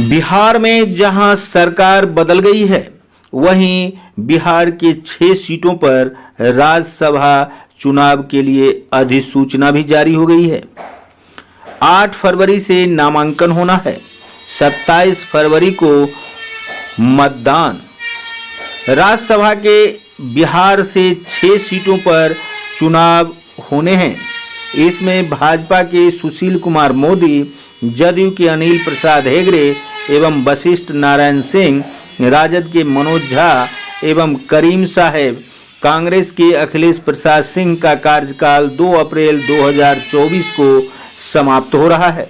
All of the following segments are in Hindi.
बिहार में जहां सरकार बदल गई है, वहीं बिहार के 6 सीटों पर राज्यसभा चुनाव के लिए अधिसूचना भी जारी हो गई है। 8 फरवरी से नामांकन होना है। 27 फरवरी को मतदान। राज्यसभा के बिहार से 6 सीटों पर चुनाव होने हैं। इसमें भाजपा के सुशील कुमार मोदी, जदयू के अनिल प्रसाद हेगड़े एवं वशिष्ठ नारायण सिंह, राजद के मनोज झा एवं करीम साहेब, कांग्रेस के अखिलेश प्रसाद सिंह का कार्यकाल 2 अप्रैल 2024 को समाप्त हो रहा है।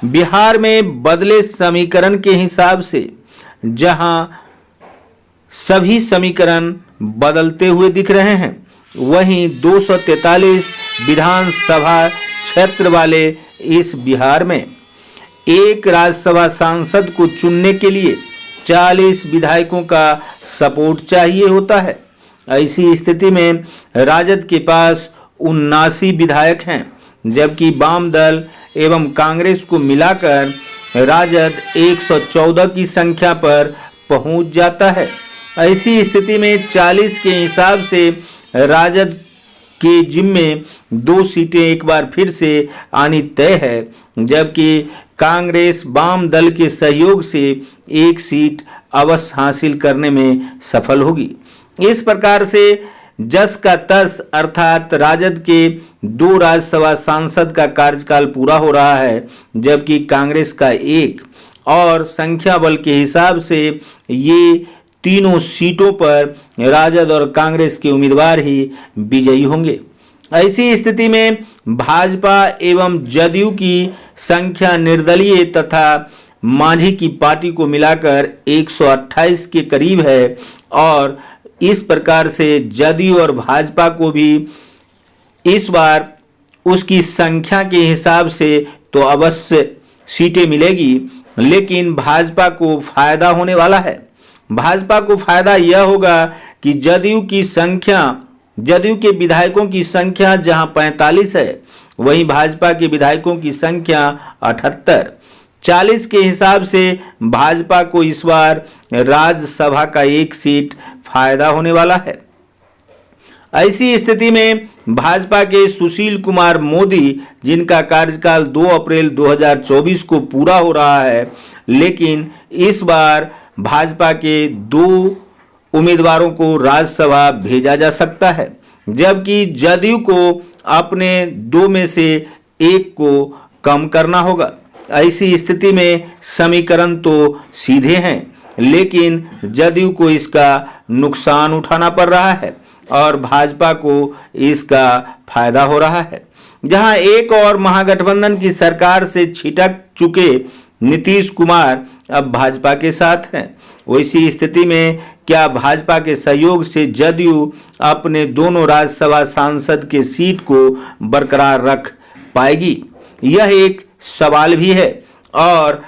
बिहार में बदले समीकरण के हिसाब से जहां सभी समीकरण बदलते हुए दिख रहे हैं, वहीं 243 विधानसभा क्षेत्र वाले इस बिहार में एक राज्यसभा सांसद को चुनने के लिए 40 विधायकों का सपोर्ट चाहिए होता है। ऐसी स्थिति में राजद के पास 79 विधायक हैं, जबकि वाम दल एवं कांग्रेस को मिलाकर राजद 114 की संख्या पर पहुंच जाता है। ऐसी स्थिति में 40 के हिसाब से राजद के जिम्मे 2 सीटें एक बार फिर से आनी तय है, जबकि कांग्रेस वाम दल के सहयोग से 1 सीट अवश्य हासिल करने में सफल होगी। इस प्रकार से जस का तस अर्थात राजद के 2 राज्यसभा सांसद का कार्यकाल पूरा हो रहा है, जबकि कांग्रेस का 1, और संख्या बल के हिसाब से ये तीनों सीटों पर राजद और कांग्रेस के उम्मीदवार ही विजयी होंगे। ऐसी स्थिति में भाजपा एवं जदयू की संख्या निर्दलीय तथा मांझी की पार्टी को मिलाकर 128 के करीब है, और इस प्रकार से जदयू और भाजपा को भी इस बार उसकी संख्या के हिसाब से तो अवश्य सीटें मिलेगी, लेकिन भाजपा को फायदा होने वाला है। भाजपा को फायदा यह होगा कि जदयू के विधायकों की संख्या जहां 45 है, वहीं भाजपा के विधायकों की संख्या 78। 40 के हिसाब से भाजपा को इस बार राज्यसभा का 1 सीट फायदा होने वाला है। ऐसी स्थिति में भाजपा के सुशील कुमार मोदी, जिनका कार्यकाल 2 अप्रैल 2024 को पूरा हो रहा है, लेकिन इस बार भाजपा के 2 उम्मीदवारों को राज्यसभा भेजा जा सकता है, जबकि जदयू को अपने 2 में से 1 को कम करना होगा। ऐसी स्थिति में समीकरण तो सीधे हैं, लेकिन जदयू को इसका नुकसान उठाना पड़ रहा है और भाजपा को इसका फायदा हो रहा है। जहां एक और महागठबंधन की सरकार से छिटक चुके नीतीश कुमार अब भाजपा के साथ हैं, वैसी स्थिति में क्या भाजपा के सहयोग से जदयू अपने दोनों राज्यसभा सांसद के सीट को बरकरार रख पाएगी? यह एक सवाल भी है और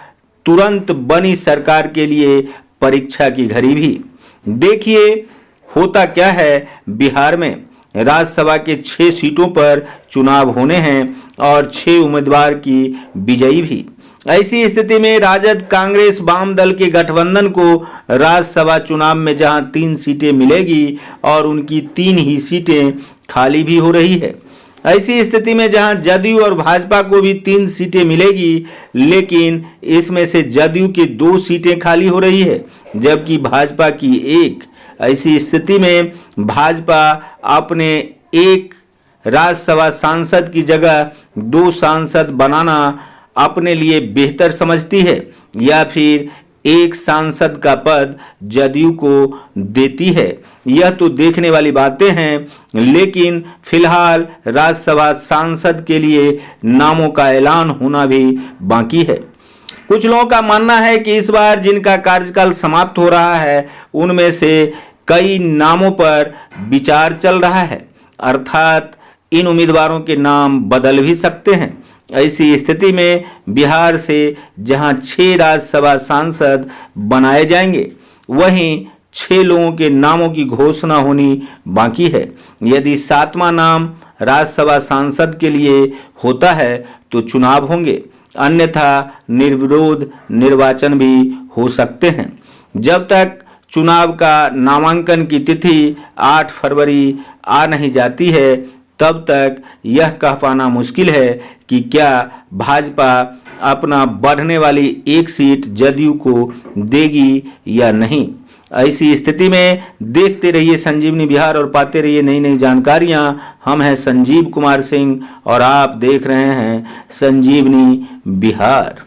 तुरंत बनी सरकार के लिए परीक्षा की घड़ी भी। देखिए होता क्या है। बिहार में राज्यसभा के 6 सीटों पर चुनाव होने हैं और 6 उम्मीदवार की विजयी भी। ऐसी स्थिति में राजद कांग्रेस वाम दल के गठबंधन को राज्यसभा चुनाव में जहां 3 सीटें मिलेगी और उनकी 3 ही सीटें खाली भी हो रही है। ऐसी स्थिति में जहां जदयू और भाजपा को भी 3 सीटें मिलेगी, लेकिन इसमें से जदयू की 2 सीटें खाली हो रही है, जबकि भाजपा की 1। ऐसी स्थिति में भाजपा अपने 1 राज्यसभा सांसद की जगह 2 सांसद बनाना अपने लिए बेहतर समझती है, या फिर 1 सांसद का पद जदयू को देती है। यह तो देखने वाली बातें हैं, लेकिन फिलहाल राज्यसभा सांसद के लिए नामों का ऐलान होना भी बाकी है। कुछ लोगों का मानना है कि इस बार जिनका कार्यकाल समाप्त हो रहा है, उनमें से कई नामों पर विचार चल रहा है, अर्थात इन उम्मीदवारों के नाम बदल भी सकते हैं। ऐसी स्थिति में बिहार से जहां 6 राज्यसभा सांसद बनाए जाएंगे, वहीं 6 लोगों के नामों की घोषणा होनी बाकी है। यदि 7वां नाम राज्यसभा सांसद के लिए होता है तो चुनाव होंगे। अन्यथा निर्विरोध निर्वाचन भी हो सकते हैं। जब तक चुनाव का नामांकन की तिथि 8 फरवरी आ नहीं जाती है, तब तक यह कह पाना मुश्किल है कि क्या भाजपा अपना बढ़ने वाली एक सीट जदयू को देगी या नहीं। ऐसी स्थिति में देखते रहिए संजीवनी बिहार और पाते रहिए नई नई जानकारियां। हम हैं संजीव कुमार सिंह और आप देख रहे हैं संजीवनी बिहार।